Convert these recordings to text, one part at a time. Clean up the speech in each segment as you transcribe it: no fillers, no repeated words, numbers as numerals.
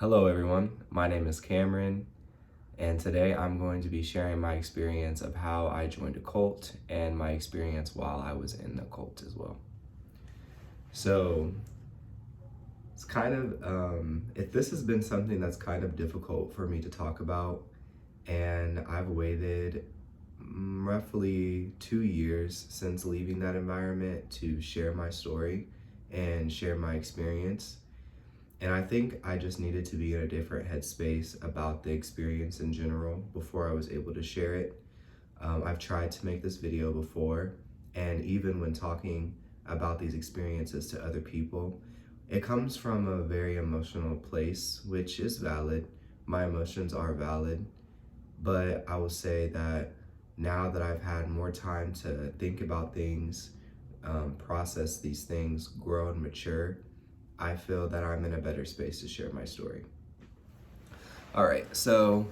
Hello everyone, my name is Cameron, and today I'm going to be sharing my experience of how I joined a cult and my experience while I was in the cult as well. So, it's kind of, if this has been something that's kind of difficult for me to talk about, and I've waited roughly 2 years since leaving that environment to share my story and share my experience. And I think I just needed to be in a different headspace about the experience in general before I was able to share it. I've tried to make this video before, and even when talking about these experiences to other people, it comes from a very emotional place, which is valid. My emotions are valid, but I will say that now that I've had more time to think about things, process these things, grow and mature, I feel that I'm in a better space to share my story. All right, so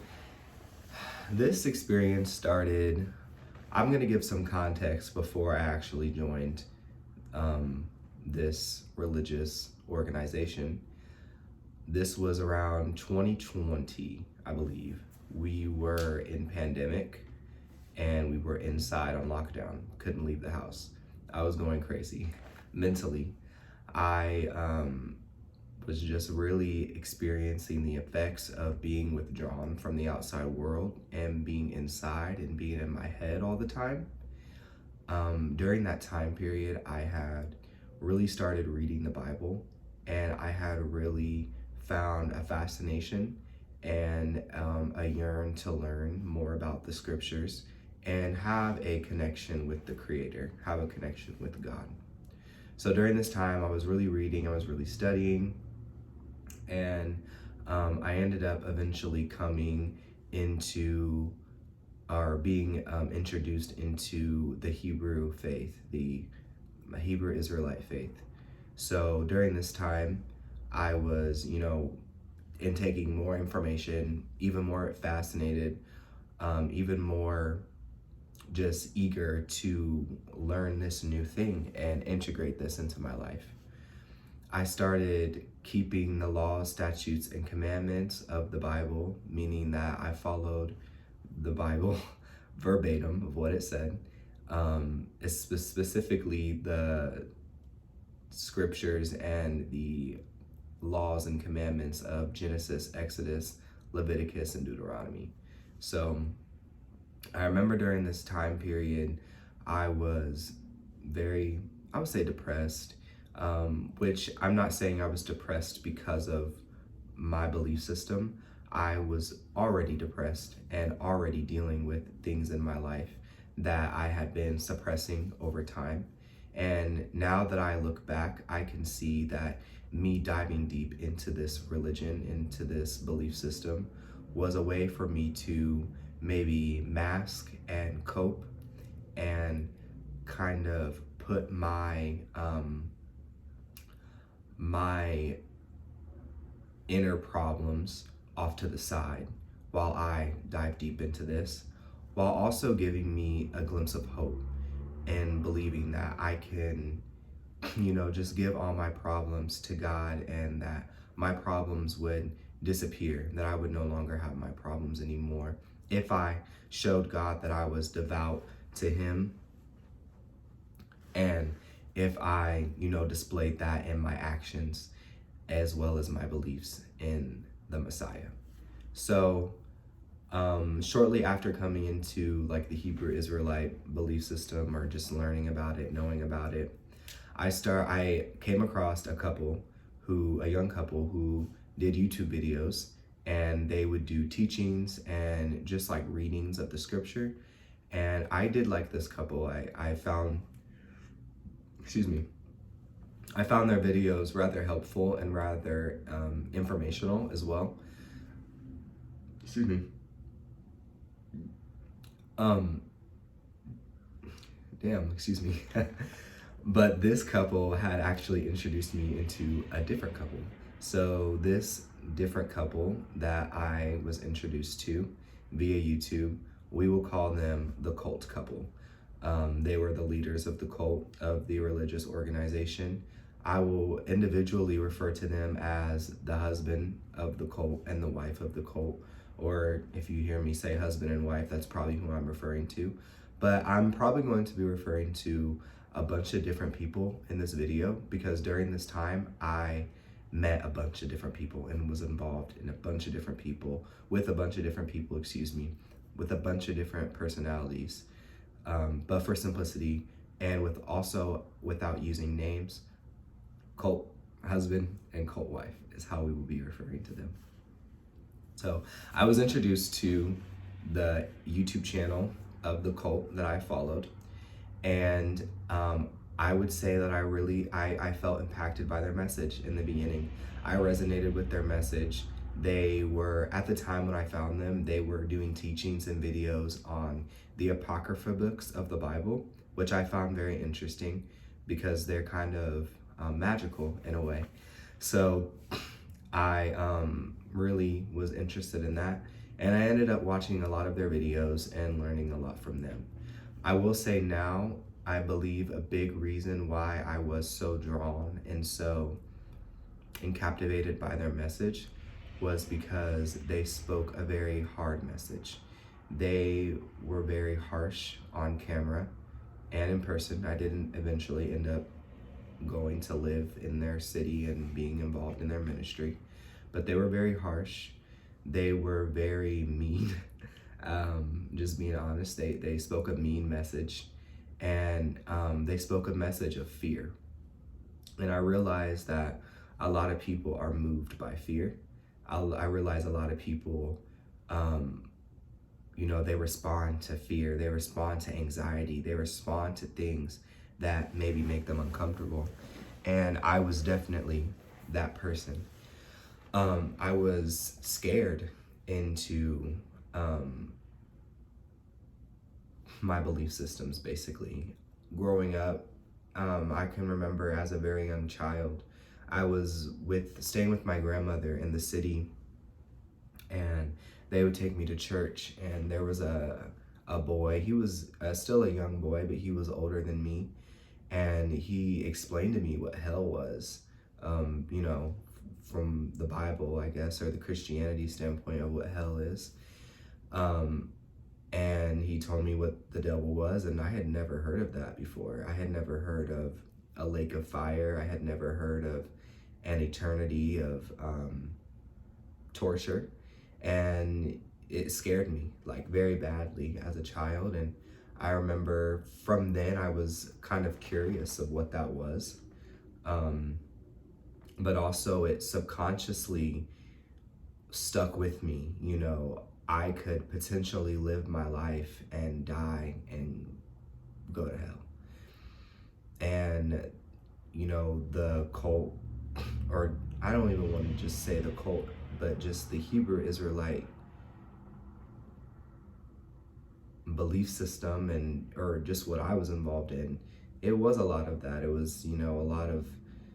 this experience started, I'm going to give some context before I actually joined this religious organization. This was around 2020, I believe. We were in pandemic and we were inside on lockdown, couldn't leave the house. I was going crazy mentally. I was just really experiencing the effects of being withdrawn from the outside world and being inside and being in my head all the time. During that time period, I had really started reading the Bible, and I had really found a fascination and a yearn to learn more about the scriptures and have a connection with the Creator, have a connection with God. So during this time, I was really reading, I was really studying, and I ended up eventually coming into or being introduced into the Hebrew faith, the Hebrew Israelite faith. So during this time, I was, intaking more information, even more fascinated, even more just eager to learn this new thing and integrate this into my life. I started keeping the laws, statutes, and commandments of the Bible, meaning that I followed the Bible verbatim of what it said. It's specifically the scriptures and the laws and commandments of Genesis, Exodus, Leviticus, and Deuteronomy. So I remember during this time period, I was very, I would say, depressed, which I'm not saying I was depressed because of my belief system. I was already depressed and already dealing with things in my life that I had been suppressing over time. And now that I look back, I can see that me diving deep into this religion, into this belief system, was a way for me to maybe mask and cope and kind of put my my inner problems off to the side while I dive deep into this, while also giving me a glimpse of hope and believing that I can, just give all my problems to God and that my problems would disappear, that I would no longer have my problems anymore if I showed God that I was devout to Him, and if I, displayed that in my actions as well as my beliefs in the Messiah. So shortly after coming into like the Hebrew Israelite belief system, or just learning about it, knowing about it, I came across a young couple who did YouTube videos, and they would do teachings and just like readings of the scripture. And I did like this couple. I found their videos rather helpful and rather informational as well. Excuse me. Excuse me. But this couple had actually introduced me into a different couple. So this different couple that I was introduced to via YouTube, we will call them the cult couple. They were the leaders of the cult, of the religious organization. I will individually refer to them as the husband of the cult and the wife of the cult. Or if you hear me say husband and wife, that's probably who I'm referring to. But I'm probably going to be referring to a bunch of different people in this video, because during this time I met a bunch of different people and was involved in a bunch of different people with a bunch of different people, with a bunch of different personalities. But for simplicity and with also without using names, cult husband and cult wife is how we will be referring to them. So I was introduced to the YouTube channel of the cult that I followed, and I would say that I felt impacted by their message in the beginning. I resonated with their message. They were, at the time when I found them, they were doing teachings and videos on the Apocrypha books of the Bible, which I found very interesting because they're kind of magical in a way. So I really was interested in that, and I ended up watching a lot of their videos and learning a lot from them. I will say now, I believe a big reason why I was so drawn and so captivated by their message was because they spoke a very hard message. They were very harsh on camera and in person. I didn't eventually end up going to live in their city and being involved in their ministry, but they were very harsh. They were very mean. Just being honest, they spoke a mean message, and they spoke a message of fear. And I realized that a lot of people are moved by fear. I realize a lot of people, they respond to fear, they respond to anxiety, they respond to things that maybe make them uncomfortable. And I was definitely that person. I was scared into my belief systems, basically. Growing up, I can remember as a very young child, I was staying with my grandmother in the city, and they would take me to church, and there was a boy. He was still a young boy, but he was older than me, and he explained to me what hell was, from the Bible, I guess, or the Christianity standpoint of what hell is. And he told me what the devil was, and I had never heard of that before. I had never heard of a lake of fire. I had never heard of an eternity of torture, and it scared me like very badly as a child. And I remember from then I was kind of curious of what that was, but also it subconsciously stuck with me. I could potentially live my life and die and go to hell. And the cult, or I don't even want to just say the cult, but just the Hebrew Israelite belief system, or just what I was involved in, it was a lot of that. It was, a lot of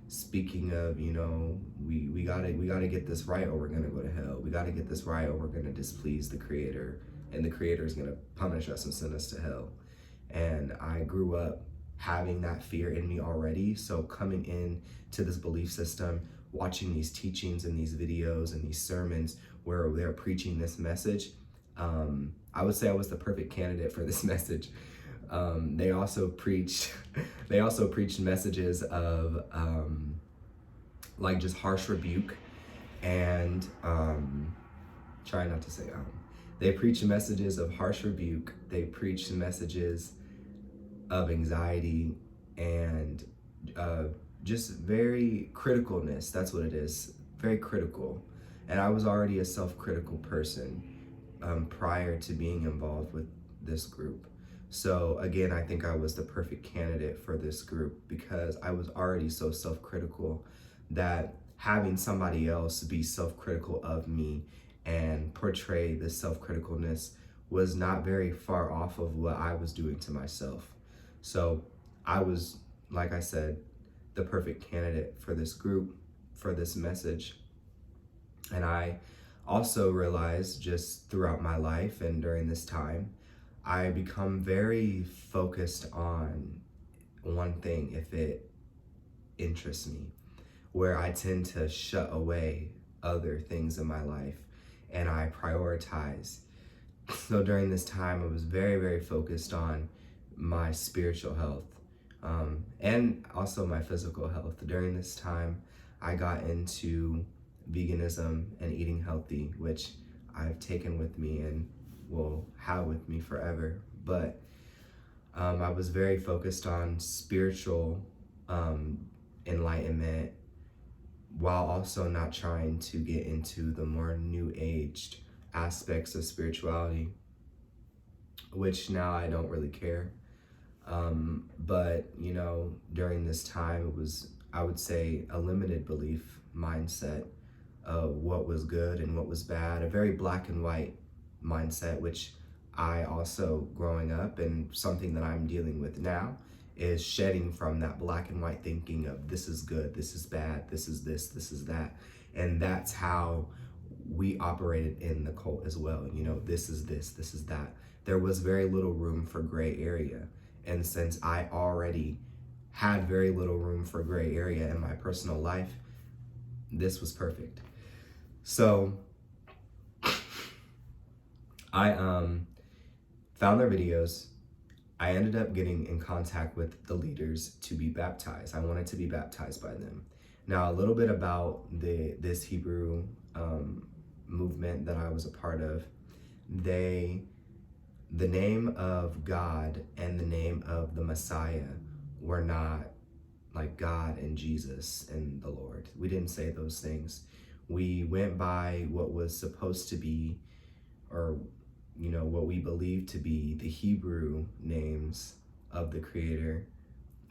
speaking of, we gotta get this right or we're gonna go to hell. We gotta get this right or we're gonna displease the Creator, and the Creator is gonna punish us and send us to hell. And I grew up having that fear in me already. So coming in to this belief system, watching these teachings and these videos and these sermons where they're preaching this message, I would say I was the perfect candidate for this message. They also preached messages of like just harsh rebuke, and try not to say they preach messages of harsh rebuke. They preach messages of anxiety and just very criticalness. That's what it is, very critical. And I was already a self-critical person prior to being involved with this group. So again, I think I was the perfect candidate for this group because I was already so self-critical that having somebody else be self-critical of me and portray this self-criticalness was not very far off of what I was doing to myself. So I was, like I said, the perfect candidate for this group, for this message. And I also realized just throughout my life and during this time, I become very focused on one thing. interests me, where I tend to shut away other things in my life and I prioritize. So during this time, I was very, very focused on my spiritual health, and also my physical health. During this time, I got into veganism and eating healthy, which I've taken with me and will have with me forever. But I was very focused on spiritual enlightenment while also not trying to get into the more new aged aspects of spirituality, which now I don't really care. But, you know, during this time, it was, I would say, a limited belief mindset of what was good and what was bad, a very black and white mindset, which I also, growing up, and something that I'm dealing with now, is shedding from that black and white thinking of this is good, this is bad, this is this is that. And that's how we operated in the cult as well. You know, this is this is that. There was very little room for gray area. And since I already had very little room for gray area in my personal life, this was perfect. So I found their videos. I ended up getting in contact with the leaders to be baptized. I wanted to be baptized by them. Now, a little bit about this Hebrew movement that I was a part of. The name of God and the name of the Messiah were not like God and Jesus and the Lord. We didn't say those things. We went by what was supposed to be, or you know, what we believe to be the Hebrew names of the Creator,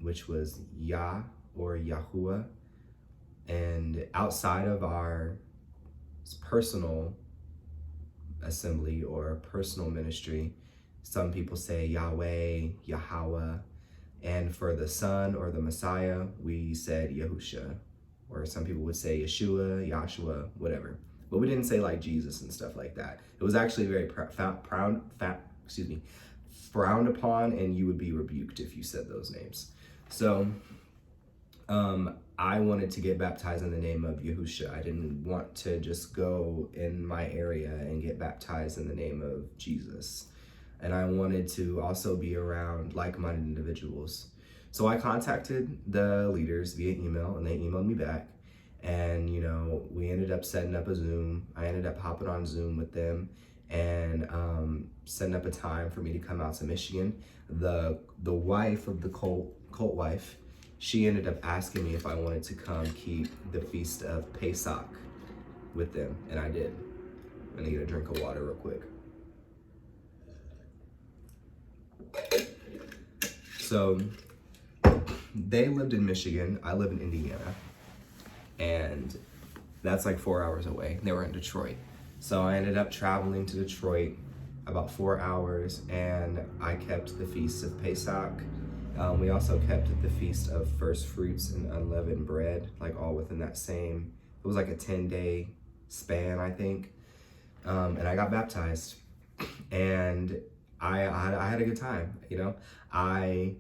which was Yah or Yahuwah. And outside of our personal assembly or personal ministry, some people say Yahweh, Yahweh, and for the Son or the Messiah, we said Yahusha, or some people would say Yeshua, Yahshua, whatever. But we didn't say like Jesus and stuff like that. It was actually very frowned upon, and you would be rebuked if you said those names. So I wanted to get baptized in the name of Yahusha. I didn't want to just go in my area and get baptized in the name of Jesus. And I wanted to also be around like-minded individuals. So I contacted the leaders via email, and they emailed me back. And, you know, we ended up setting up a Zoom. I ended up hopping on Zoom with them and setting up a time for me to come out to Michigan. The wife of the cult wife, she ended up asking me if I wanted to come keep the feast of Pesach with them, and I did. I'm gonna get a drink of water real quick. So they lived in Michigan, I live in Indiana, and that's like 4 hours away. They were in Detroit. So I ended up traveling to Detroit about 4 hours, and I kept the Feast of Pesach. We also kept the Feast of First Fruits and Unleavened Bread, like all within that same, it was like a 10-day span, I think. And I got baptized, and I had a good time, you know. I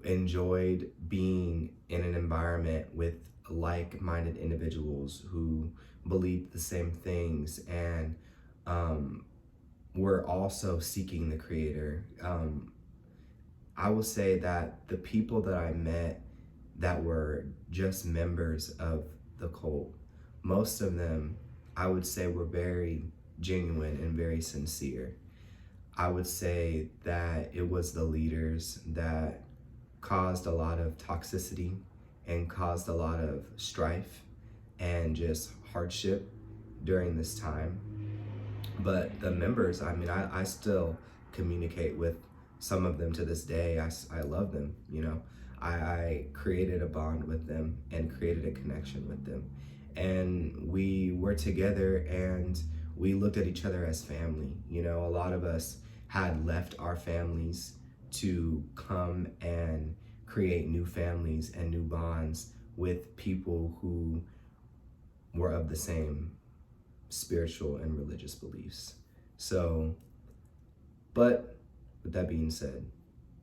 enjoyed being in an environment with like-minded individuals who believed the same things and were also seeking the Creator. I will say that the people that I met that were just members of the cult, most of them, I would say, were very genuine and very sincere. I would say that it was the leaders that caused a lot of toxicity and caused a lot of strife and just hardship during this time. But the members, I mean, I still communicate with some of them to this day. I love them, you know. I created a bond with them and created a connection with them. And we were together and we looked at each other as family. You know, a lot of us had left our families to come and create new families and new bonds with people who were of the same spiritual and religious beliefs. So, but with that being said,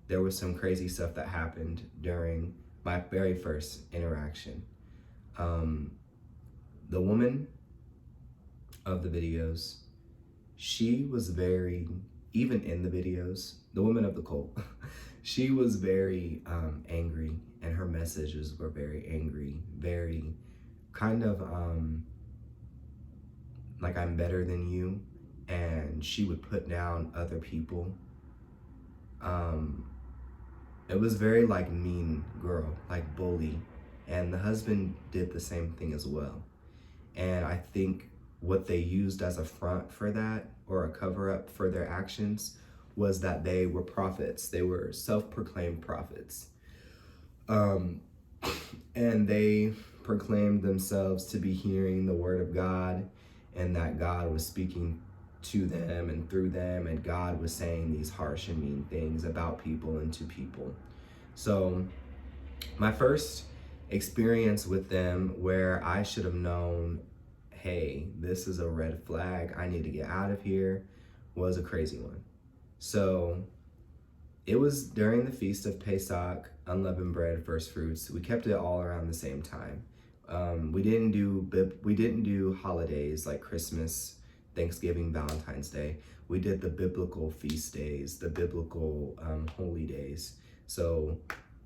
there was some crazy stuff that happened during my very first interaction. The woman of the videos, she was very, even in the videos, the woman of the cult, she was very angry, and her messages were very angry, very kind of like I'm better than you, and she would put down other people. It was very like mean girl, like bully, and the husband did the same thing as well. And I think what they used as a front for that, or a cover up for their actions, was that they were prophets. They were self-proclaimed prophets. And they proclaimed themselves to be hearing the word of God, and that God was speaking to them and through them, and God was saying these harsh and mean things about people and to people. So my first experience with them, where I should have known, hey, this is a red flag, I need to get out of here, was a crazy one. So it was during the Feast of Pesach, unleavened bread, first fruits. We kept it all around the same time. We didn't do holidays like Christmas, Thanksgiving, Valentine's Day. We did the biblical feast days, the biblical holy days. So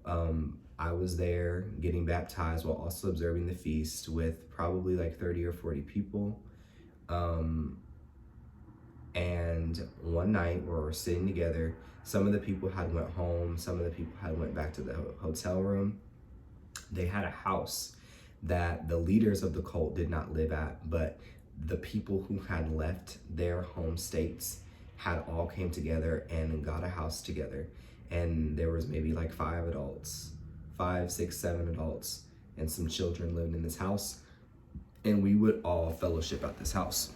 I was there getting baptized while also observing the feast with probably like 30 or 40 people. And one night we were sitting together. Some of the people had went home. Some of the people had went back to the hotel room. They had a house that the leaders of the cult did not live at, but the people who had left their home states had all came together and got a house together. And there was maybe like 5 adults, 5, 6, 7 adults, and some children lived in this house. And we would all fellowship at this house.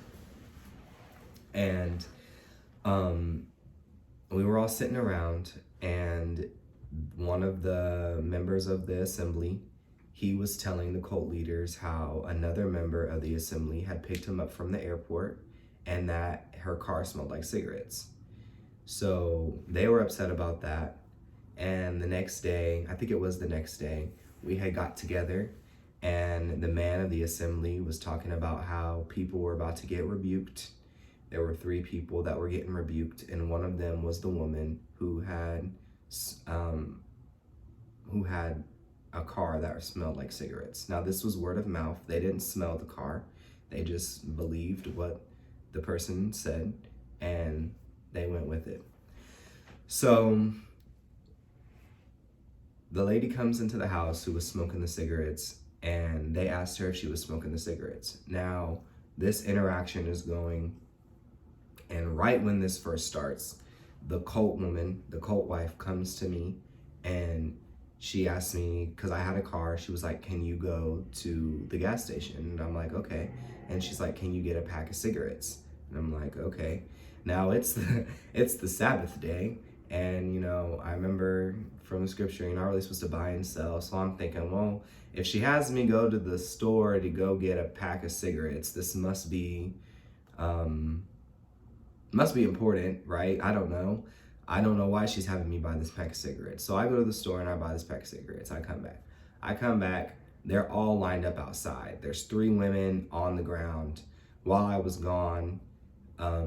And we were all sitting around, and one of the members of the assembly, he was telling the cult leaders how another member of the assembly had picked him up from the airport, and that her car smelled like cigarettes. So they were upset about that. And the next day, I think it was the next day, we had got together, and the man of the assembly was talking about how people were about to get rebuked. There were 3 people that were getting rebuked, and one of them was the woman who had a car that smelled like cigarettes. Now, this was word of mouth. They didn't smell the car. They just believed what the person said, and they went with it. So the lady comes into the house who was smoking the cigarettes, and they asked her if she was smoking the cigarettes. Now, this interaction is going, and right when this first starts, the cult woman, the cult wife, comes to me, and she asked me, because I had a car, she was like, can you go to the gas station? And I'm like, okay. And she's like, can you get a pack of cigarettes? And I'm like, okay. Now it's the Sabbath day, and I remember from the scripture, you're not really supposed to buy and sell. So I'm thinking, well, if she has me go to the store to go get a pack of cigarettes, this must be important, right? I don't know why she's having me buy this pack of cigarettes. So I go to the store and I buy this pack of cigarettes. I come back, they're all lined up outside. There's 3 women on the ground. While I was gone,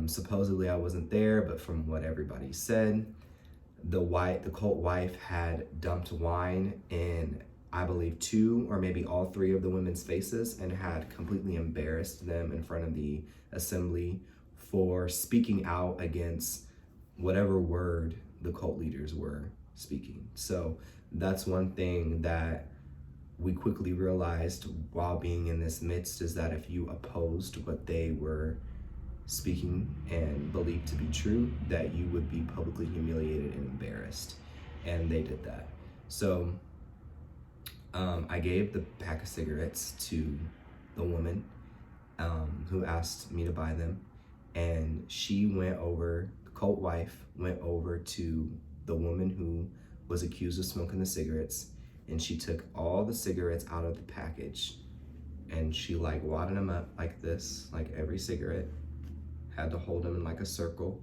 supposedly I wasn't there, but from what everybody said, the cult wife had dumped wine in, I believe, 2 or maybe all 3 of the women's faces, and had completely embarrassed them in front of the assembly for speaking out against whatever word the cult leaders were speaking. So that's one thing that we quickly realized while being in this midst, is that if you opposed what they were speaking and believed to be true, that you would be publicly humiliated and embarrassed. And they did that. So I gave the pack of cigarettes to the woman who asked me to buy them. And she went over, the cult wife went over to the woman who was accused of smoking the cigarettes, and she took all the cigarettes out of the package, and she like wadded them up like this, like every cigarette, had to hold them in like a circle.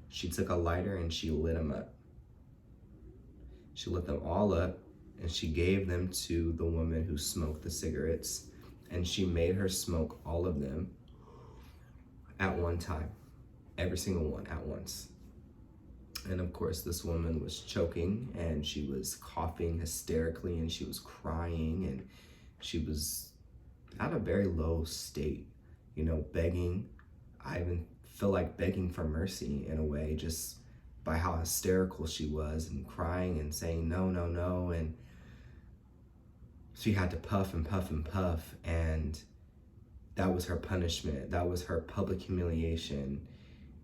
She took a lighter and she lit them up. She lit them all up, and she gave them to the woman who smoked the cigarettes, and she made her smoke all of them at one time, every single one at once. And of course, this woman was choking, and she was coughing hysterically, and she was crying, and she was at a very low state, begging. I even feel like begging for mercy in a way, just by how hysterical she was and crying and saying no, no, no. And she had to puff and puff and puff, and that was her punishment. That was her public humiliation.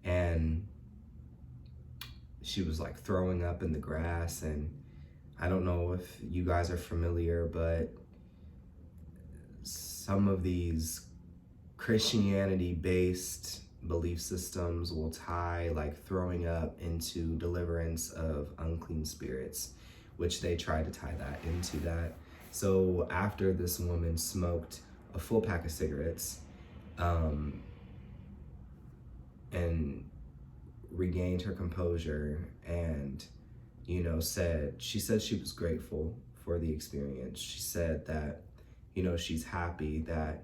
And she was like throwing up in the grass. And I don't know if you guys are familiar, but some of these Christianity-based belief systems will tie like throwing up into deliverance of unclean spirits, which they try to tie that into that. So after this woman smoked a full pack of cigarettes, and regained her composure, and she said she was grateful for the experience. She said that she's happy that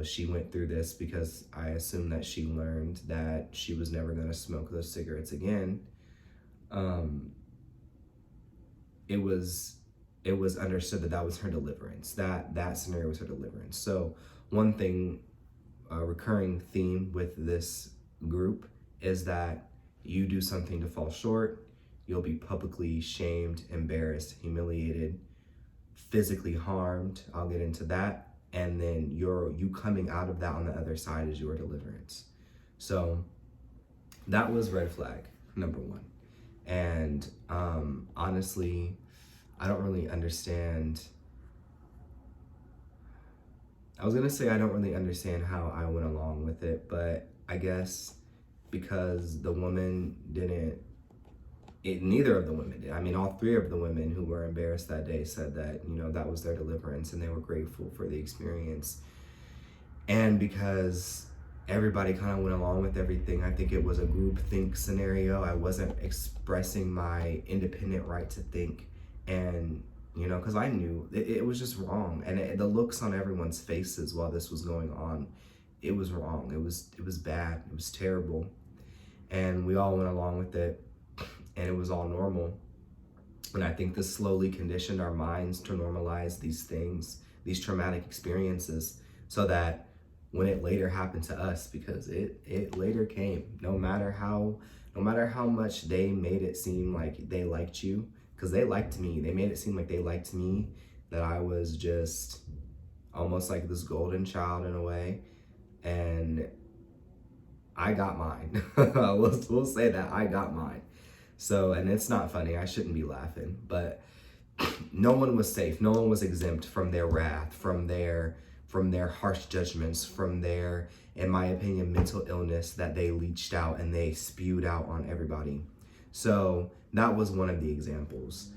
she went through this, because I assume that she learned that she was never going to smoke those cigarettes again. It was understood that was her deliverance. That scenario was her deliverance. So one thing, a recurring theme with this group is that you do something to fall short, you'll be publicly shamed, embarrassed, humiliated, physically harmed. I'll get into that. And then you coming out of that on the other side is your deliverance. So that was red flag number one. And honestly, I don't really understand. I was gonna say I don't really understand how I went along with it, but I guess because the woman neither of the women did. I mean, all three of the women who were embarrassed that day said that, that was their deliverance, and they were grateful for the experience. And because everybody kind of went along with everything, I think it was a group think scenario. I wasn't expressing my independent right to think, and because I knew it was just wrong. And the looks on everyone's faces while this was going on, it was wrong. It was bad. It was terrible. And we all went along with it, and it was all normal. And I think this slowly conditioned our minds to normalize these things, these traumatic experiences, so that when it later happened to us, because it later came, no matter how much they made it seem like they liked you, because they liked me. They made it seem like they liked me, that I was just almost like this golden child in a way. And I got mine. We'll say that I got mine. So, and it's not funny, I shouldn't be laughing, but no one was safe. No one was exempt from their wrath, from their harsh judgments, from their, in my opinion, mental illness that they leached out and they spewed out on everybody. So that was one of the examples.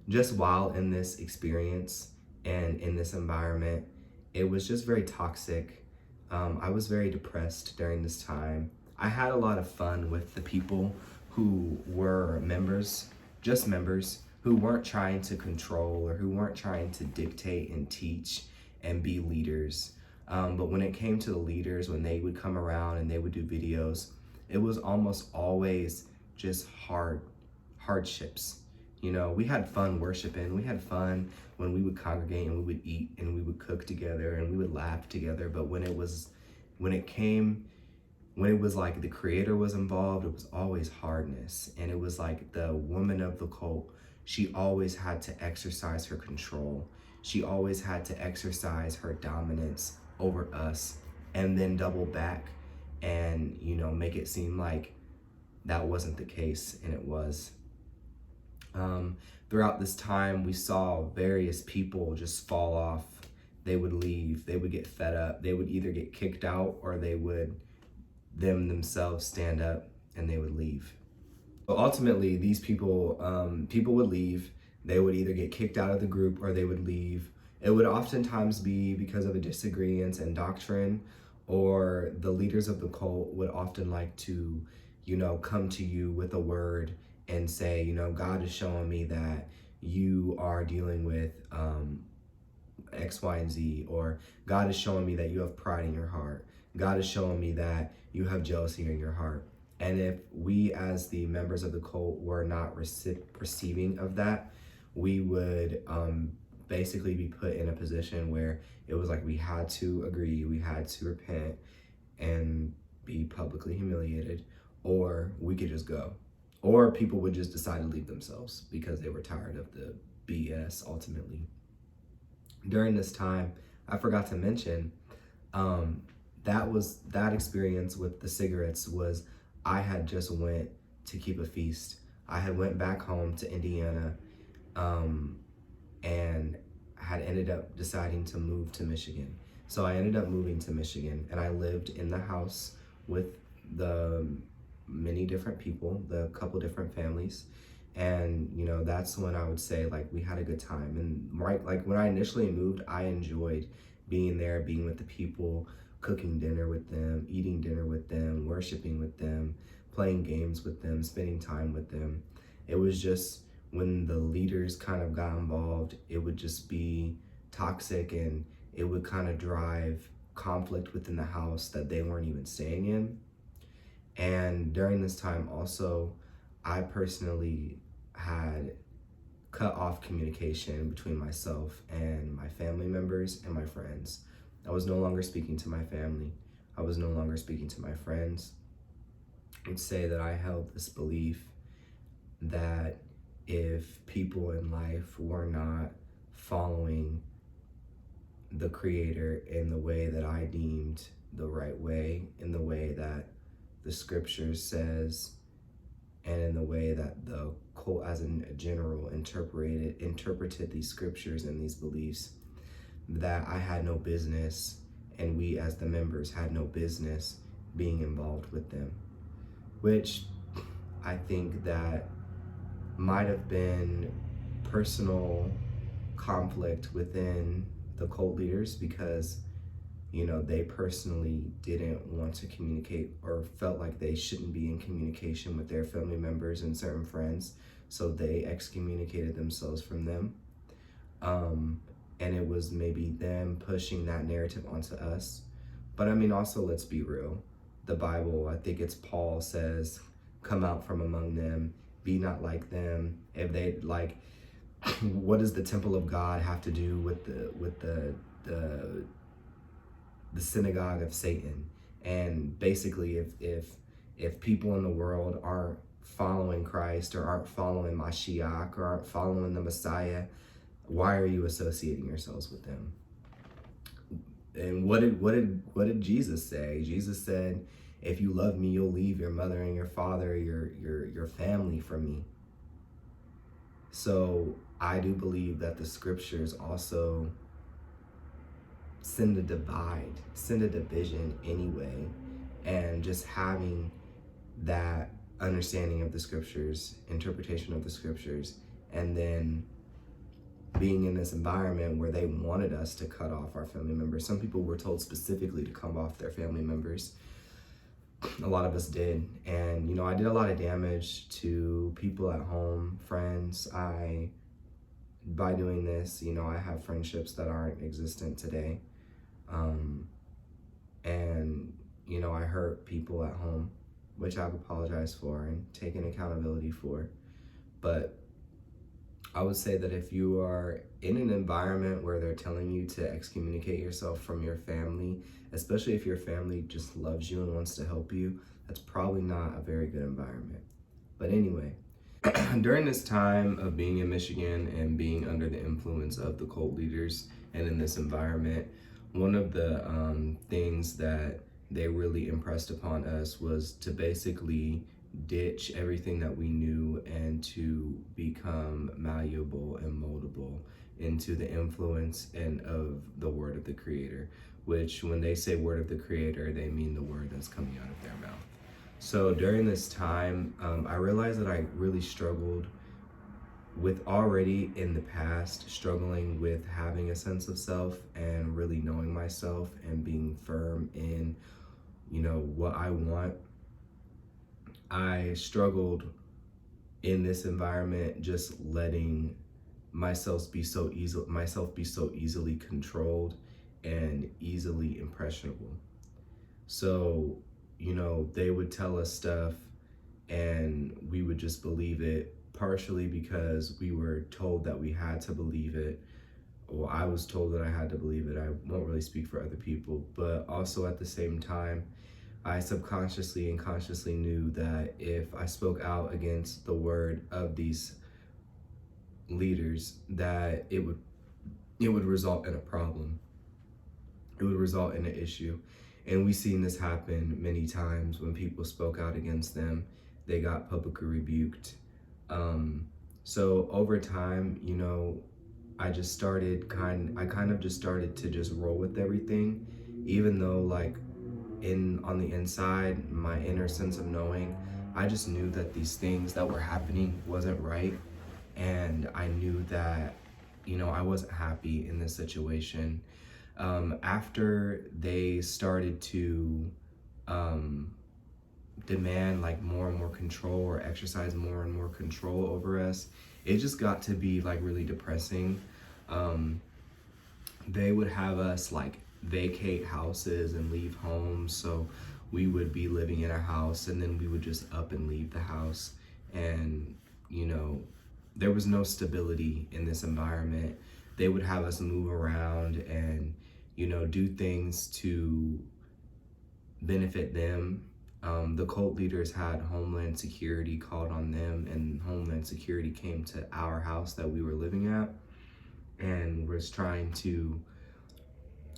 Just while in this experience and in this environment, it was just very toxic. I was very depressed during this time. I had a lot of fun with the people who were members, just members, who weren't trying to control or who weren't trying to dictate and teach and be leaders. But when it came to the leaders, when they would come around and they would do videos, it was almost always just hardships. We had fun worshiping. We had fun when we would congregate and we would eat and we would cook together and we would laugh together. But when it was like the creator was involved, it was always hardness. And it was like the woman of the cult, she always had to exercise her control. She always had to exercise her dominance over us, and then double back and, make it seem like that wasn't the case, and it was. Throughout this time, we saw various people just fall off. They would leave, they would get fed up, they would either get kicked out or they would themselves stand up and they would leave. But ultimately, these people would leave. They would either get kicked out of the group or they would leave. It would oftentimes be because of a disagreement in doctrine, or the leaders of the cult would often like to, come to you with a word and say, you know, God is showing me that you are dealing with X, Y, and Z, or God is showing me that you have pride in your heart. God is showing me that you have jealousy in your heart. And if we, as the members of the cult, were not receiving of that, we would basically be put in a position where it was like we had to agree, we had to repent, and be publicly humiliated, or we could just go. Or people would just decide to leave themselves because they were tired of the BS ultimately. During this time, I forgot to mention, that experience with the cigarettes was, I had just went to keep a feast. I had went back home to Indiana, and had ended up deciding to move to Michigan. So I ended up moving to Michigan, and I lived in the house with the many different people, the couple different families. And you know, that's when I would say, like, we had a good time. And right, like, when I initially moved, I enjoyed being there, being with the people, cooking dinner with them, eating dinner with them, worshiping with them, playing games with them, spending time with them. It was just, when the leaders kind of got involved, it would just be toxic, and it would kind of drive conflict within the house that they weren't even staying in. And during this time also, I personally had cut off communication between myself and my family members and my friends. I was no longer speaking to my family. I was no longer speaking to my friends. I would say that I held this belief that if people in life were not following the Creator in the way that I deemed the right way, in the way that the scriptures says, and in the way that the cult as in general interpreted these scriptures and these beliefs, that I had no business, and we as the members had no business being involved with them. Which I think that might have been personal conflict within the cult leaders, because you know, they personally didn't want to communicate, or felt like they shouldn't be in communication with their family members and certain friends, so they excommunicated themselves from them. And it was maybe them pushing that narrative onto us. But I mean, also, let's be real. The Bible, I think it's Paul, says, come out from among them, be not like them. If they, like, what does the temple of God have to do with the synagogue of Satan? And basically, if people in the world aren't following Christ, or aren't following Mashiach, or aren't following the Messiah, why are you associating yourselves with them? And what did Jesus say? Jesus said, if you love me, you'll leave your mother and your father, your family for me. So I do believe that the scriptures also send a division anyway. And just having that understanding of the scriptures, interpretation of the scriptures, and then being in this environment where they wanted us to cut off our family members. Some people were told specifically to cut off their family members. A lot of us did. And, you know, I did a lot of damage to people at home, friends. By doing this, you know, I have friendships that aren't existent today. And, you know, I hurt people at home, which I've apologized for and taken accountability for. But I would say that if you are in an environment where they're telling you to excommunicate yourself from your family, especially if your family just loves you and wants to help you, that's probably not a very good environment. But anyway, during this time of being in Michigan and being under the influence of the cult leaders and in this environment, one of the things that they really impressed upon us was to basically ditch everything that we knew and to become malleable and moldable into the influence and of the word of the Creator, which when they say word of the Creator, they mean the word that's coming out of their mouth. So during this time, I realized that I really struggled with, already in the past, struggling with having a sense of self and really knowing myself and being firm in, you know, what I want. I struggled in this environment, just letting myself be so easily controlled and easily impressionable. So, they would tell us stuff and we would just believe it, partially because we were told that we had to believe it. Well, I was told that I had to believe it. I won't really speak for other people, but also at the same time, I subconsciously and consciously knew that if I spoke out against the word of these leaders, that it would result in a problem. It would result in an issue. And we've seen this happen many times. When people spoke out against them, they got publicly rebuked. So over time, I kind of just started to just roll with everything, even though like on the inside, my inner sense of knowing, I just knew that these things that were happening wasn't right. And I knew that, I wasn't happy in this situation. After they started to demand like more and more control, or exercise more and more control over us, it just got to be like really depressing. They would have us like vacate houses and leave homes. So we would be living in a house and then we would just up and leave the house. And, there was no stability in this environment. They would have us move around and, do things to benefit them. The cult leaders had Homeland Security called on them, and Homeland Security came to our house that we were living at and was trying to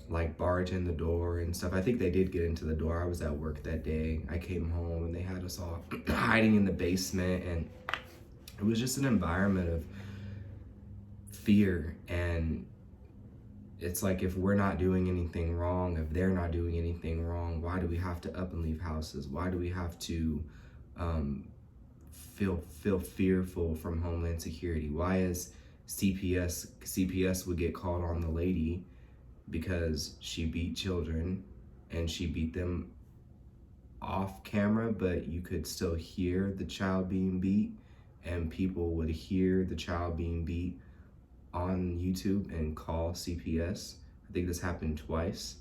like barge in the door and stuff. I think they did get into the door. I was at work that day. I came home and they had us all hiding in the basement, and it was just an environment of fear. And it's like, if we're not doing anything wrong, if they're not doing anything wrong, why do we have to up and leave houses? Why do we have to feel fearful from Homeland Security? Why is CPS would get called on the lady because she beat children, and she beat them off camera, but you could still hear the child being beat, and people would hear the child being beat on YouTube and call CPS. I think this happened twice,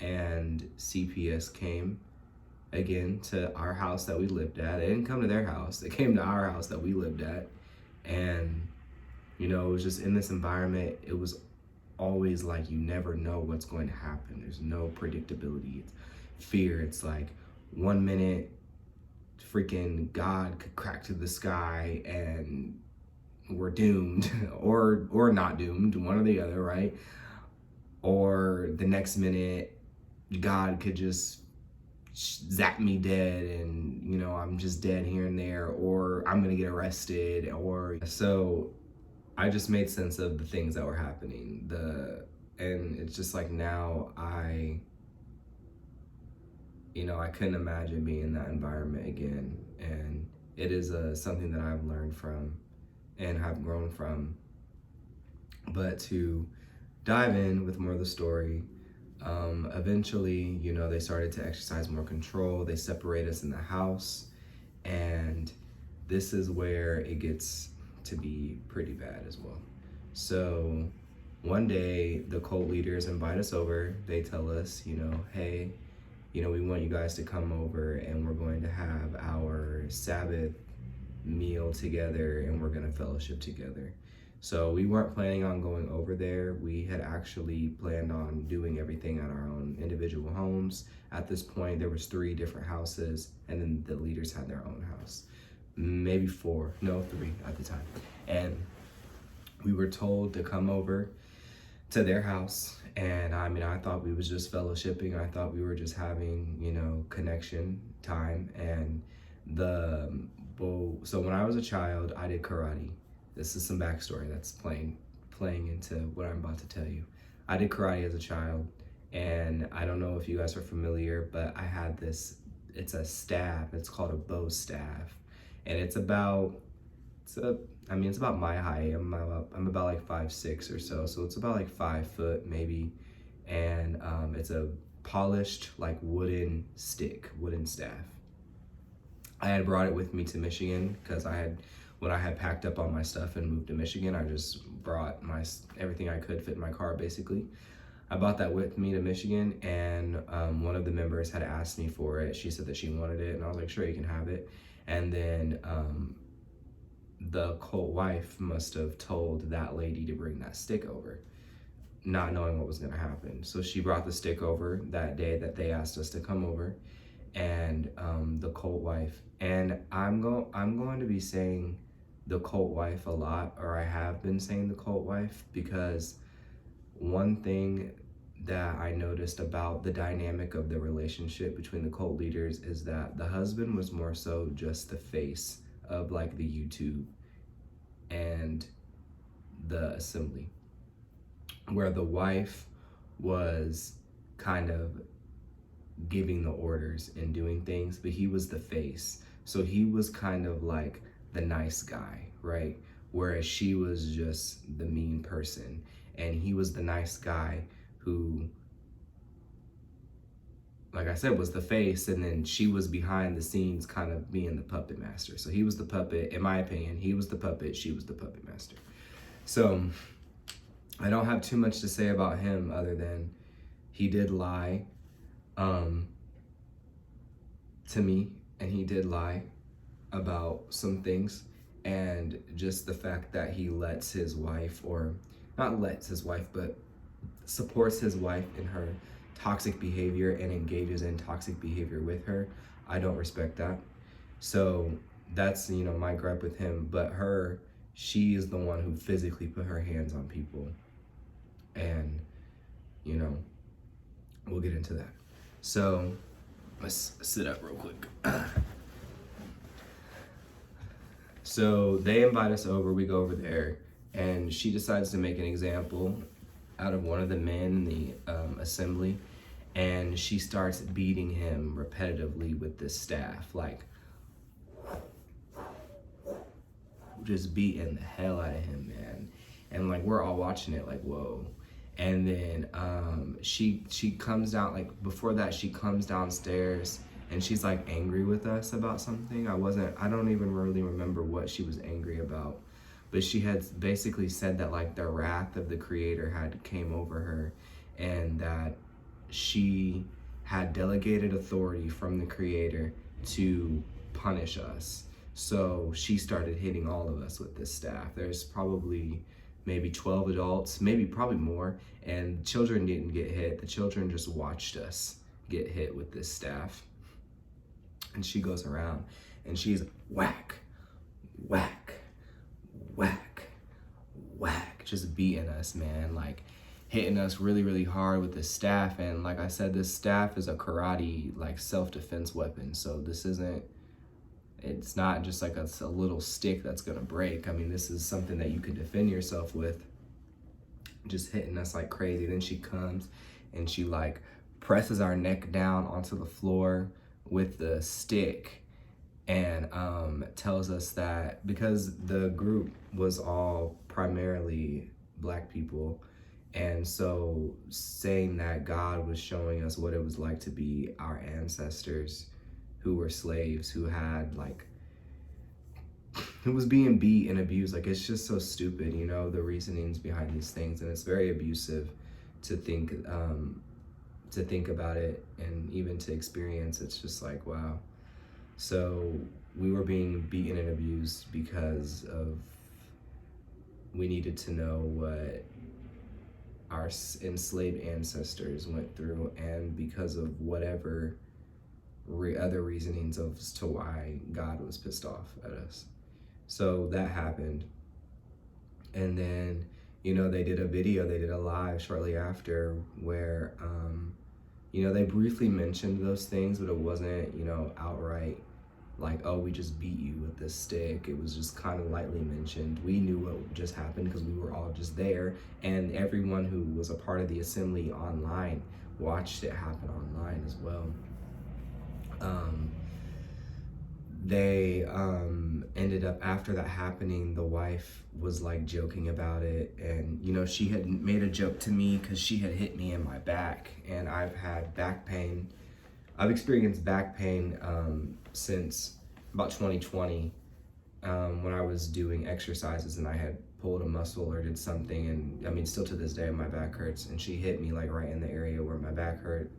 and CPS came again to our house that we lived at. They didn't come to their house, they came to our house that we lived at. And it was just in this environment, it was always like, you never know what's going to happen. There's no predictability. It's fear. It's like 1 minute freaking God could crack to the sky and we're doomed, or not doomed, one or the other, right? Or the next minute God could just zap me dead, and I'm just dead here and there, or I'm gonna get arrested. Or so I just made sense of the things that were happening. And it's just like, now I couldn't imagine being in that environment again. And it is something that I've learned from and have grown from. But to dive in with more of the story, eventually, they started to exercise more control. They separate us in the house, and this is where it gets to be pretty bad as well. So one day the cult leaders invite us over. They tell us, hey, we want you guys to come over, and we're going to have our Sabbath meal together, and we're going to fellowship together. So we weren't planning on going over there. We had actually planned on doing everything at our own individual homes. At this point, there was 3 different houses, and then the leaders had their own house. Maybe 4, no, 3 at the time. And we were told to come over to their house. And I thought we was just fellowshipping. I thought we were just having, connection time. And so when I was a child, I did karate. This is some backstory that's playing into what I'm about to tell you. I did karate as a child, and I don't know if you guys are familiar, but I had this, it's a staff, it's called a bow staff. And it's about my height. I'm about like 5'6" or so. So it's about like 5 foot maybe. And it's a polished like wooden staff. I had brought it with me to Michigan because I had when I had packed up all my stuff and moved to Michigan, I just brought everything I could fit in my car, basically. I bought that with me to Michigan, and one of the members had asked me for it. She said that she wanted it, and I was like, sure, you can have it. And then the cult wife must have told that lady to bring that stick over, not knowing what was going to happen. So she brought the stick over that day that they asked us to come over, and the cult wife, and I'm going to be saying the cult wife a lot, or I have been saying the cult wife, because one thing that I noticed about the dynamic of the relationship between the cult leaders is that the husband was more so just the face of like the YouTube and the assembly, where the wife was kind of giving the orders and doing things, but he was the face. So he was kind of like the nice guy, right? Whereas she was just the mean person. And he was the nice guy who, like I said, was the face, and then she was behind the scenes kind of being the puppet master. So he was the puppet, in my opinion, he was the puppet, she was the puppet master. So I don't have too much to say about him other than he did lie to me, and he did lie about some things, and just the fact that he lets his wife, or not lets his wife, but supports his wife in her toxic behavior and engages in toxic behavior with her. I don't respect that. So that's, my gripe with him. But she is the one who physically put her hands on people. And, we'll get into that. So let's sit up real quick. So they invite us over, we go over there, and she decides to make an example out of one of the men in the assembly, and she starts beating him repetitively with this staff, like just beating the hell out of him, man. And like we're all watching it like, whoa. And then she comes down, like before that she comes downstairs and she's like angry with us about something. I don't even really remember what she was angry about. But she had basically said that like the wrath of the creator had came over her, and that she had delegated authority from the creator to punish us. So she started hitting all of us with this staff. There's probably maybe 12 adults, probably more, and children didn't get hit. The children just watched us get hit with this staff. And she goes around and she's whack, whack, whack, whack, just beating us, man, like hitting us really, really hard with this staff. And like I said, this staff is a karate, like self-defense weapon. So it's not just like a little stick that's gonna break. I mean, this is something that you can defend yourself with, just hitting us like crazy. Then she comes and she like presses our neck down onto the floor with the stick, and tells us that because the group was all primarily Black people, and so saying that God was showing us what it was like to be our ancestors who were slaves, who was being beat and abused. Like, it's just so stupid, the reasonings behind these things, and it's very abusive to think about it and even to experience. It's just like, wow. So we were being beaten and abused because we needed to know what our enslaved ancestors went through, and because of whatever other reasonings as to why God was pissed off at us. So that happened. And then, they did a live shortly after where, they briefly mentioned those things, but it wasn't, outright like, oh, we just beat you with this stick. It was just kind of lightly mentioned. We knew what just happened because we were all just there, and everyone who was a part of the assembly online watched it happen online as well. They ended up, after that happening, the wife was like joking about it, and she had made a joke to me because she had hit me in my back, and I've had back pain. I've experienced back pain since about 2020, when I was doing exercises and I had pulled a muscle or did something, and I mean, still to this day, my back hurts. And she hit me like right in the area where my back hurt,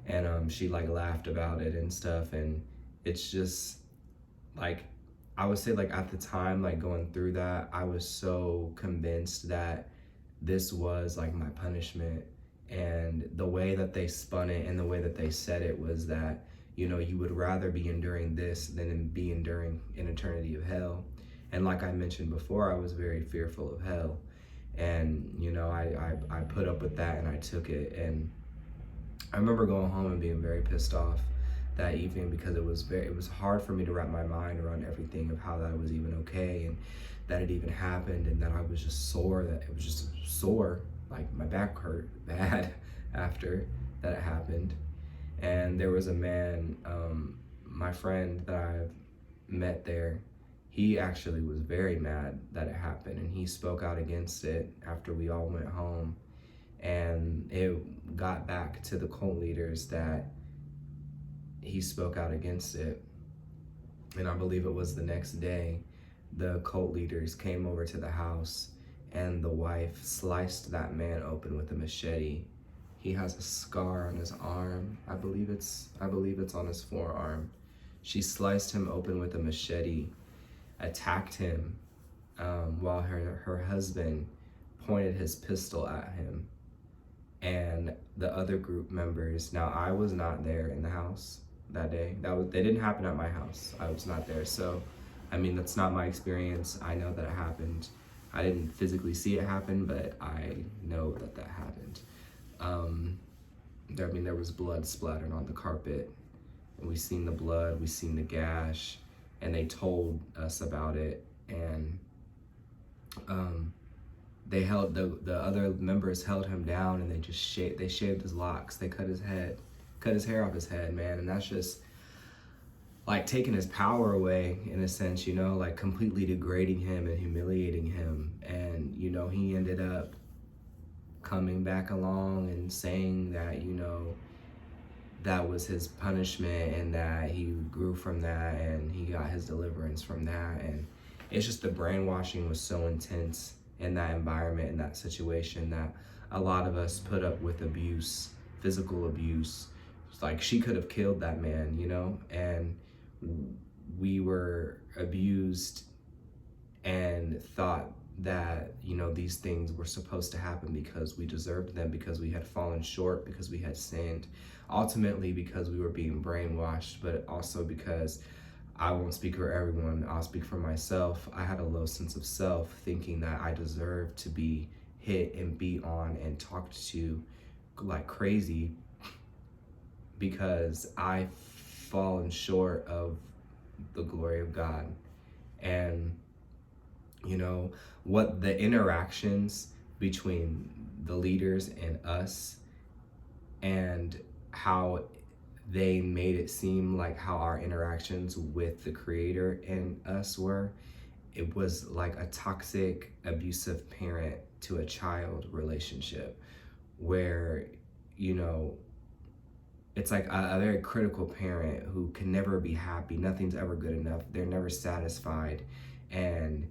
and she like laughed about it and stuff. And it's just like, I would say, like, at the time, like going through that, I was so convinced that this was like my punishment. And the way that they spun it and the way that they said it was that, you know, you would rather be enduring this than be enduring an eternity of hell. And like I mentioned before, I was very fearful of hell. And, you know, I put up with that and I took it. And I remember going home and being very pissed off that evening because it was hard for me to wrap my mind around everything of how that was even okay and that it even happened, and that I was just sore, that it was just sore, like my back hurt bad after that it happened. And there was a man, my friend that I've met there, he actually was very mad that it happened, and he spoke out against it after we all went home. And it got back to the cult leaders that he spoke out against it. And I believe it was the next day, the cult leaders came over to the house and the wife sliced that man open with a machete. He has a scar on his arm. I believe it's on his forearm. She sliced him open with a machete, attacked him, while her husband pointed his pistol at him. And the other group members, now I was not there in the house that day. They didn't happen at my house. I was not there. So, I mean, that's not my experience. I know that it happened. I didn't physically see it happen, but I know that that happened. There was blood splattered on the carpet, and we seen the blood, we seen the gash, and they told us about it. And they held the other members held him down, and they shaved his locks. They cut his hair off his head, man. And that's just like taking his power away in a sense, you know, like completely degrading him and humiliating him. And, you know, he ended up coming back along and saying that, you know, that was his punishment and that he grew from that and he got his deliverance from that. And it's just the brainwashing was so intense in that environment, in that situation, that a lot of us put up with abuse, physical abuse. Like, she could have killed that man, you know, and we were abused and thought that, you know, these things were supposed to happen because we deserved them, because we had fallen short, because we had sinned, ultimately because we were being brainwashed, but also because, I won't speak for everyone, I'll speak for myself, I had a low sense of self, thinking that I deserved to be hit and beat on and talked to like crazy because I've fallen short of the glory of God. And, you know, what the interactions between the leaders and us, and how they made it seem like how our interactions with the Creator and us were, it was like a toxic, abusive parent to a child relationship where, you know, it's like a very critical parent who can never be happy. Nothing's ever good enough. They're never satisfied. And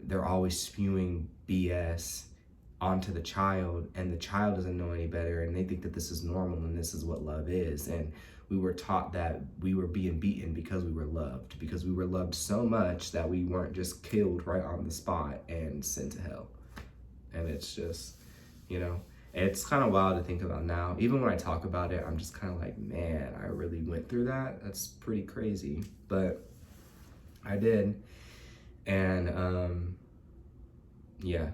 they're always spewing BS onto the child, and the child doesn't know any better, and they think that this is normal and this is what love is. And we were taught that we were being beaten because we were loved so much that we weren't just killed right on the spot and sent to hell. And it's just, you know, it's kind of wild to think about now. Even when I talk about it, I'm just kind of like, man, I really went through that. That's pretty crazy, but I did. And yeah,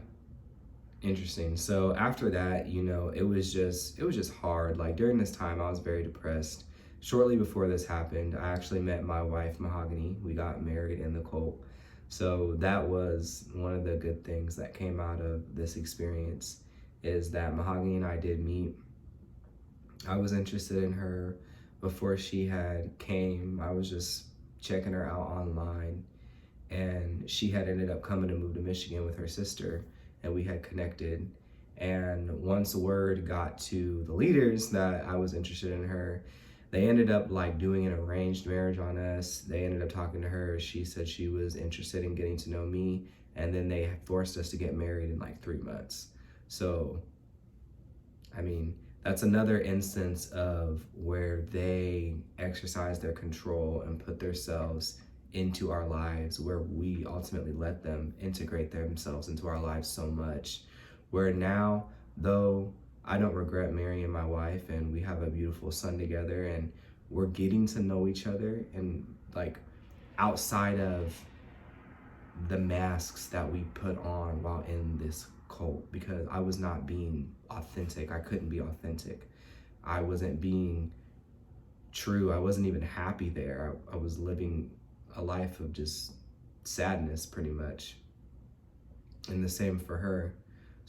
interesting. So after that, you know, it was just hard. Like, during this time, I was very depressed. Shortly before this happened, I actually met my wife, Mahogany. We got married in the cult. So that was one of the good things that came out of this experience, is that Mahogany and I did meet. I was interested in her before she had came. I was just checking her out online, and she had ended up coming to move to Michigan with her sister, and we had connected. And once word got to the leaders that I was interested in her, they ended up like doing an arranged marriage on us. They ended up talking to her. She said she was interested in getting to know me, and then they forced us to get married in like 3 months. So, I mean, that's another instance of where they exercise their control and put themselves into our lives, where we ultimately let them integrate themselves into our lives so much, where now, though I don't regret marrying my wife and we have a beautiful son together and we're getting to know each other, and like outside of the masks that we put on while in this cult, because I was not being authentic. I couldn't be authentic. I wasn't being true. I wasn't even happy there. I was living a life of just sadness pretty much. And the same for her.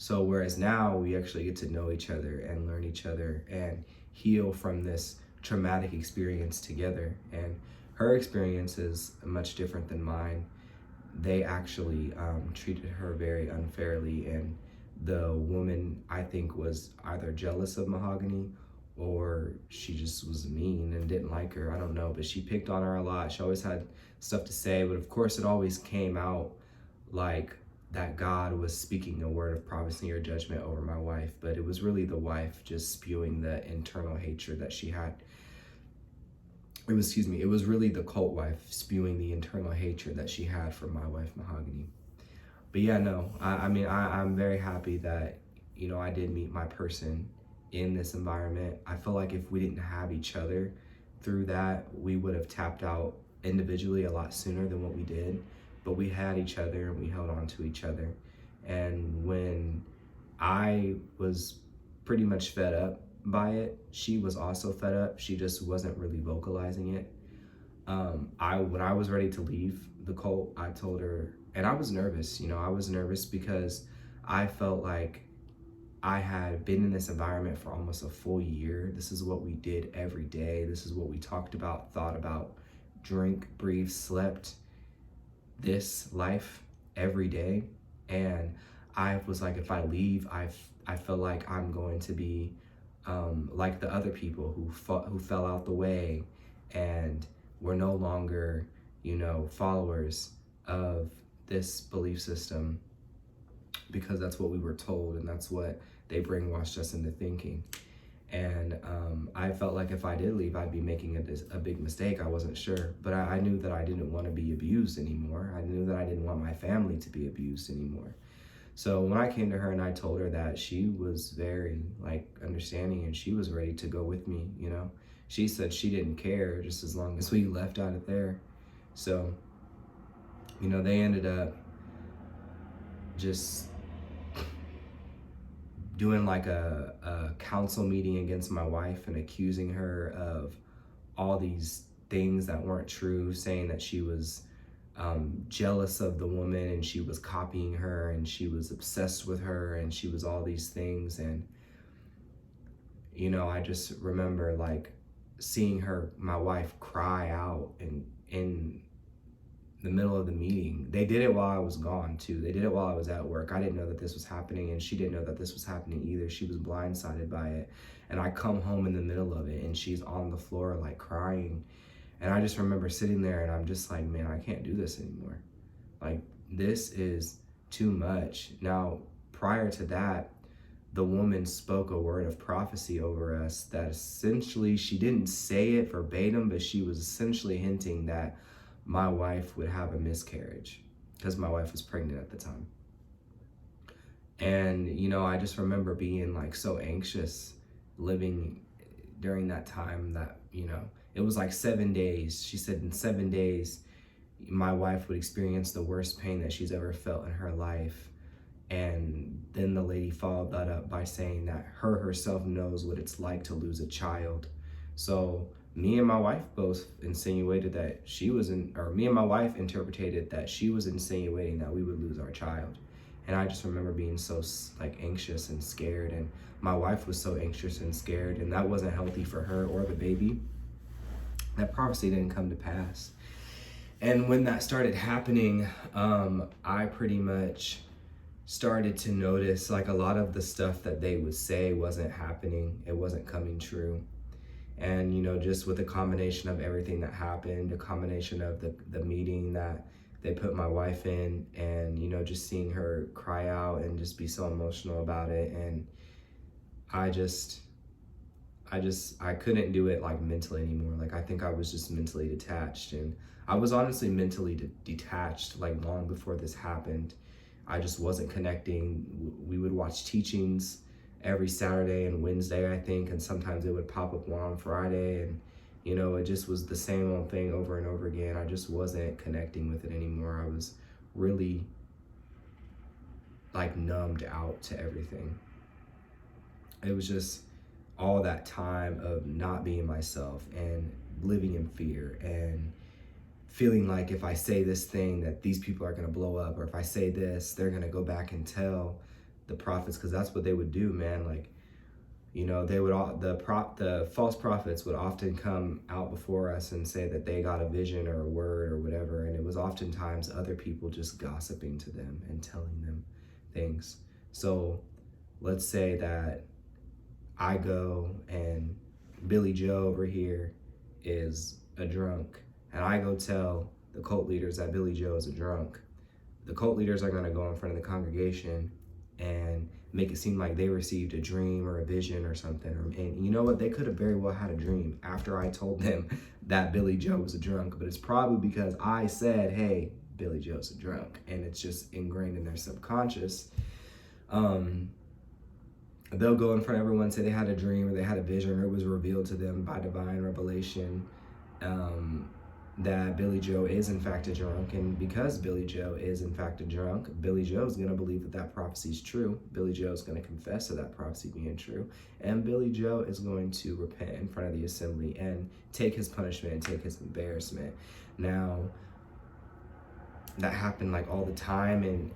So whereas now we actually get to know each other and learn each other and heal from this traumatic experience together. And her experience is much different than mine. They actually treated her very unfairly, and the woman, I think, was either jealous of Mahogany or she just was mean and didn't like her. I don't know, but she picked on her a lot. She always had stuff to say, but of course it always came out like that God was speaking a word of prophecy or judgment over my wife, but it was really the wife just spewing the internal hatred that she had. It was really the cult wife spewing the internal hatred that she had for my wife, Mahogany. But yeah, no, I'm very happy that, I did meet my person in this environment. I feel like if we didn't have each other through that, we would have tapped out individually a lot sooner than what we did. But we had each other and we held on to each other. And when I was pretty much fed up by it, she was also fed up. She just wasn't really vocalizing it. When I was ready to leave the cult, I told her, and I was nervous. I was nervous because I felt like I had been in this environment for almost a full year. This is what we did every day. This is what we talked about, thought about, drank, breathed, slept this life every day. And I was like, if I leave, I feel like I'm going to be like the other people who fell out the way and were no longer, followers of this belief system, because that's what we were told and that's what they brainwashed us into thinking. And I felt like if I did leave, I'd be making a big mistake. I wasn't sure, but I knew that I didn't want to be abused anymore. I knew that I didn't want my family to be abused anymore. So when I came to her and I told her that, she was very understanding, and she was ready to go with me. She said she didn't care just as long as we left out of there. So, they ended up just doing like a council meeting against my wife and accusing her of all these things that weren't true, saying that she was jealous of the woman and she was copying her and she was obsessed with her and she was all these things. And I just remember seeing my wife cry out in the middle of the meeting. They did it while I was gone too. They did it while I was at work. I didn't know that this was happening, and she didn't know that this was happening either. She was blindsided by it. And I come home in the middle of it and she's on the floor crying. And I just remember sitting there and I'm just like, man, I can't do this anymore. This is too much. Now, prior to that, the woman spoke a word of prophecy over us that essentially, she didn't say it verbatim, but she was essentially hinting that my wife would have a miscarriage, because my wife was pregnant at the time. And, I just remember being so anxious living during that time that, it was 7 days. She said in 7 days, my wife would experience the worst pain that she's ever felt in her life. And then the lady followed that up by saying that herself knows what it's like to lose a child. So me and my wife both insinuated that me and my wife interpreted that she was insinuating that we would lose our child. And I just remember being so anxious and scared, and my wife was so anxious and scared, and that wasn't healthy for her or the baby. That prophecy didn't come to pass. And when that started happening, I pretty much started to notice a lot of the stuff that they would say wasn't happening. It wasn't coming true. And, just with the combination of everything that happened, the combination of the meeting that they put my wife in, and, just seeing her cry out and just be so emotional about it. And I couldn't do it like mentally anymore. Like, I think I was just mentally detached, and I was honestly mentally detached like long before this happened. I just wasn't connecting. We would watch teachings every Saturday and Wednesday, I think, and sometimes it would pop up one on Friday, and it just was the same old thing over and over again. I just wasn't connecting with it anymore. I was really like numbed out to everything. It was just all that time of not being myself and living in fear and feeling like if I say this thing that these people are going to blow up, or if I say this, they're going to go back and tell the prophets, because that's what they would do, man. Like, they would the false prophets would often come out before us and say that they got a vision or a word or whatever, and it was oftentimes other people just gossiping to them and telling them things. So let's say that I go and Billy Joe over here is a drunk, and I go tell the cult leaders that Billy Joe is a drunk. The cult leaders are going to go in front of the congregation and make it seem like they received a dream or a vision or something. And you know what? They could have very well had a dream after I told them that Billy Joe was a drunk, but it's probably because I said, hey, Billy Joe's a drunk, and it's just ingrained in their subconscious. They'll go in front of everyone and say they had a dream or they had a vision, or it was revealed to them by divine revelation that Billy Joe is in fact a drunk. And because Billy Joe is in fact a drunk, Billy Joe is going to believe that that prophecy is true. Billy Joe is going to confess to that prophecy being true. And Billy Joe is going to repent in front of the assembly and take his punishment and take his embarrassment. Now, that happened like all the time, and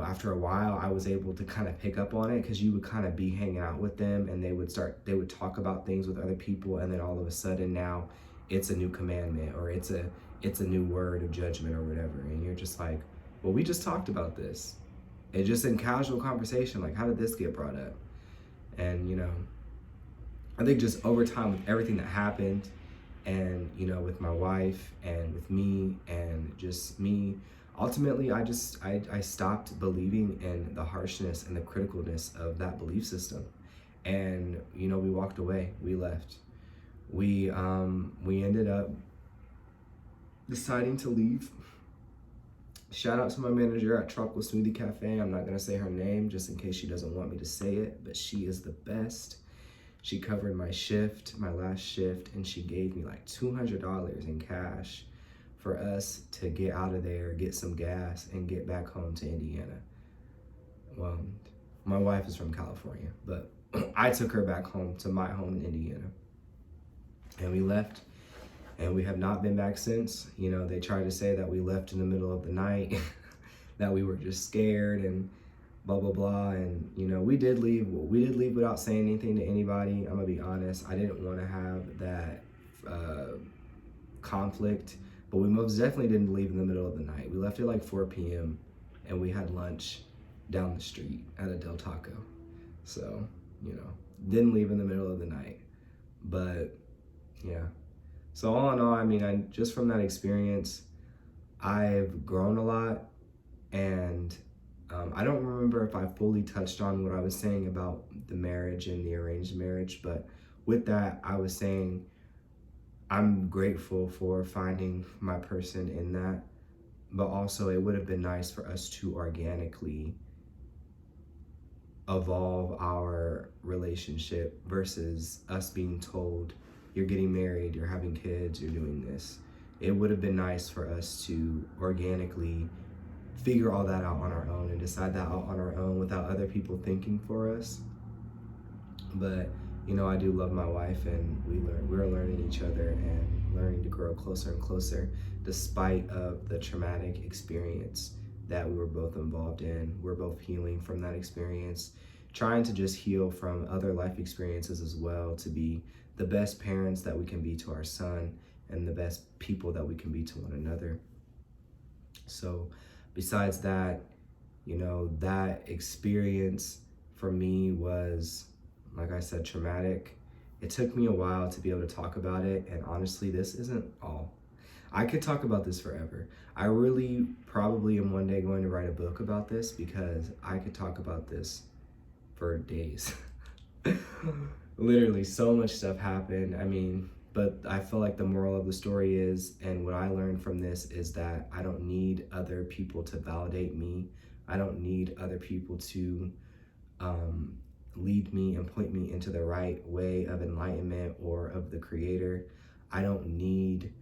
after a while I was able to kind of pick up on it, because you would kind of be hanging out with them and they would talk about things with other people, and then all of a sudden now it's a new commandment, or it's a new word of judgment or whatever, and you're just like, well, we just talked about this. It's just in casual conversation, like, how did this get brought up? And I think just over time with everything that happened, and with my wife and with me and just me, ultimately I stopped believing in the harshness and the criticalness of that belief system. And we walked away, we left, we ended up deciding to leave. Shout out to my manager at Tropical Smoothie Cafe. I'm not gonna say her name just in case she doesn't want me to say it, but she is the best. She covered my shift, my last shift, and she gave me like $200 in cash for us to get out of there, get some gas, and get back home to Indiana. Well, my wife is from California, but I took her back home to my home in Indiana. And we left, and we have not been back since. They tried to say that we left in the middle of the night, that we were just scared and blah blah blah. And we did leave without saying anything to anybody. I'm gonna be honest, I didn't want to have that conflict, but we most definitely didn't leave in the middle of the night. We left at like 4 p.m. and we had lunch down the street at a Del Taco. So didn't leave in the middle of the night. But yeah, so all in all, I mean, just from that experience, I've grown a lot. And I don't remember if I fully touched on what I was saying about the marriage and the arranged marriage, but with that, I was saying I'm grateful for finding my person in that, but also it would have been nice for us to organically evolve our relationship versus us being told, you're getting married, you're having kids, you're doing this. It would have been nice for us to organically figure all that out on our own and decide that out on our own without other people thinking for us. But I do love my wife, and we're learning each other and learning to grow closer and closer, despite of the traumatic experience that we were both involved in. We're both healing from that experience, trying to just heal from other life experiences as well, to be the best parents that we can be to our son and the best people that we can be to one another. So besides that, that experience for me was, like I said, traumatic. It took me a while to be able to talk about it, and honestly, this isn't all. I could talk about this forever. I really probably am one day going to write a book about this because I could talk about this for days. Literally, so much stuff happened. I mean, but I feel like the moral of the story is, and what I learned from this is that I don't need other people to validate me. I don't need other people to lead me and point me into the right way of enlightenment or of the creator. I don't need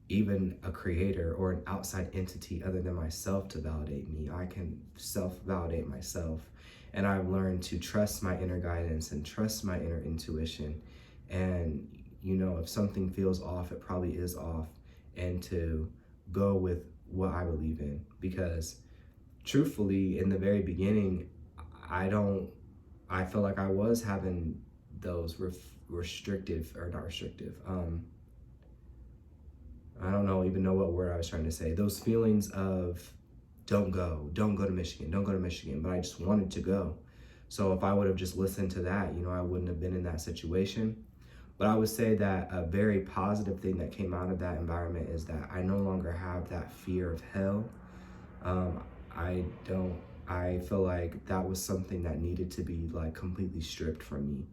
even a creator or an outside entity other than myself to validate me. I can self-validate myself. And I've learned to trust my inner guidance and trust my inner intuition. And, you know, if something feels off, it probably is off. And to go with what I believe in. Because truthfully, in the very beginning, I feel like I was having those restrictive, or not restrictive, I don't know, even know what word I was trying to say. Those feelings of don't go to Michigan, don't go to Michigan, but I just wanted to go. So if I would have just listened to that, you know, I wouldn't have been in that situation. But I would say that a very positive thing that came out of that environment is that I no longer have that fear of hell. I feel like that was something that needed to be like completely stripped from me,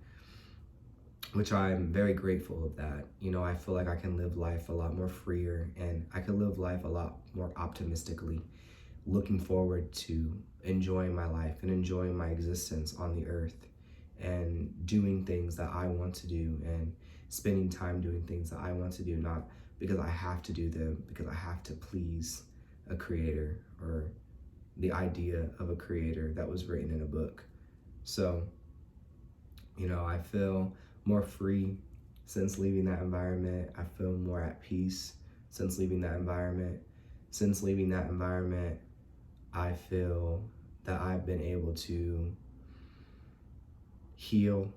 which I'm very grateful of that. You know, I feel like I can live life a lot more freer, and I can live life a lot more optimistically, looking forward to enjoying my life and enjoying my existence on the earth and doing things that I want to do and spending time doing things that I want to do, not because I have to do them, because I have to please a creator or the idea of a creator that was written in a book. So, you know, I feel more free since leaving that environment. I feel more at peace since leaving that environment. Since leaving that environment, I feel that I've been able to heal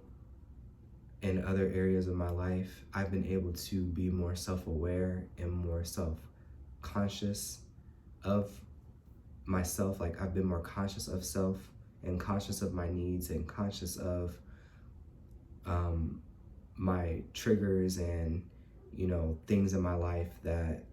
in other areas of my life. I've been able to be more self-aware and more self-conscious of myself. Like, I've been more conscious of self and conscious of my needs and conscious of my triggers and, you know, things in my life that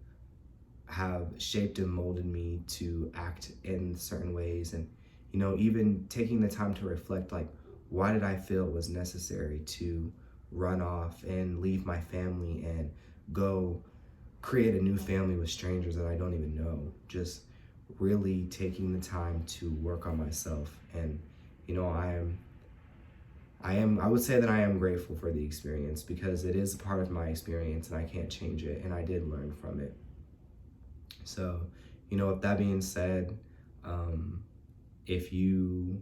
have shaped and molded me to act in certain ways. And, you know, even taking the time to reflect, like, why did I feel it was necessary to run off and leave my family and go create a new family with strangers that I don't even know? Just really taking the time to work on myself. And, you know, I would say that I am grateful for the experience, because it is a part of my experience and I can't change it, and I did learn from it. So, you know, with that being said, if you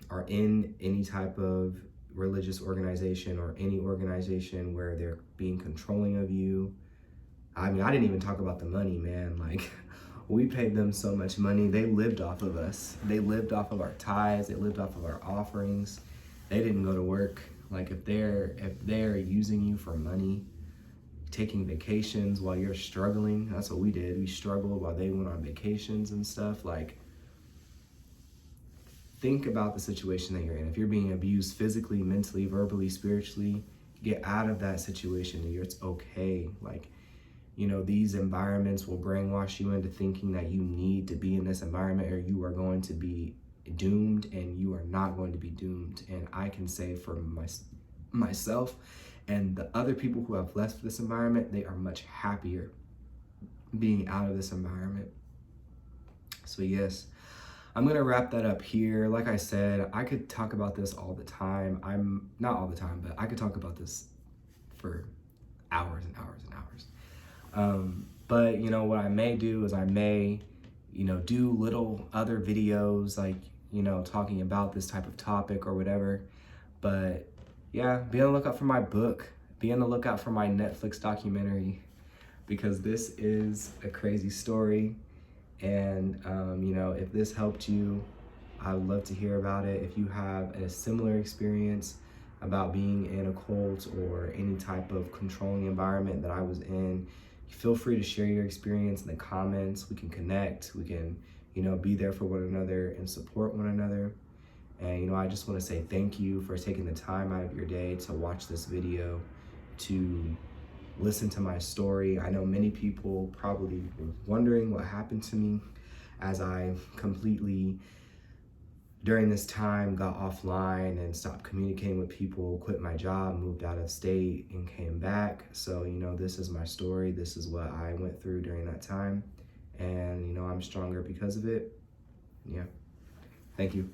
are in any type of religious organization or any organization where they're being controlling of you, I mean, I didn't even talk about the money, man. Like, we paid them so much money. They lived off of us. They lived off of our tithes. They lived off of our offerings. They didn't go to work. Like, if they're using you for money, taking vacations while you're struggling, that's what we did. We struggled while they went on vacations and stuff. Like, think about the situation that you're in. If you're being abused physically, mentally, verbally, spiritually, get out of that situation. It's okay. Like, you know, these environments will brainwash you into thinking that you need to be in this environment or you are going to be doomed, and you are not going to be doomed. And I can say for myself and the other people who have left this environment, they are much happier being out of this environment. So yes, I'm gonna wrap that up here. Like I said, I could talk about this all the time. I'm not all the time, but I could talk about this for hours and hours and hours. But, you know, what I may do is I may, you know, do little other videos, like, you know, talking about this type of topic or whatever. But yeah, be on the lookout for my book. Be on the lookout for my Netflix documentary, because this is a crazy story. And, you know, if this helped you, I would love to hear about it. If you have a similar experience about being in a cult or any type of controlling environment that I was in, feel free to share your experience in the comments. We can connect. We can, you know, be there for one another and support one another. And, you know, I just want to say thank you for taking the time out of your day to watch this video, to listen to my story. I know many people probably were wondering what happened to me as I completely, during this time, got offline and stopped communicating with people, quit my job, moved out of state, and came back. So, you know, this is my story. This is what I went through during that time. And, you know, I'm stronger because of it. Yeah. Thank you.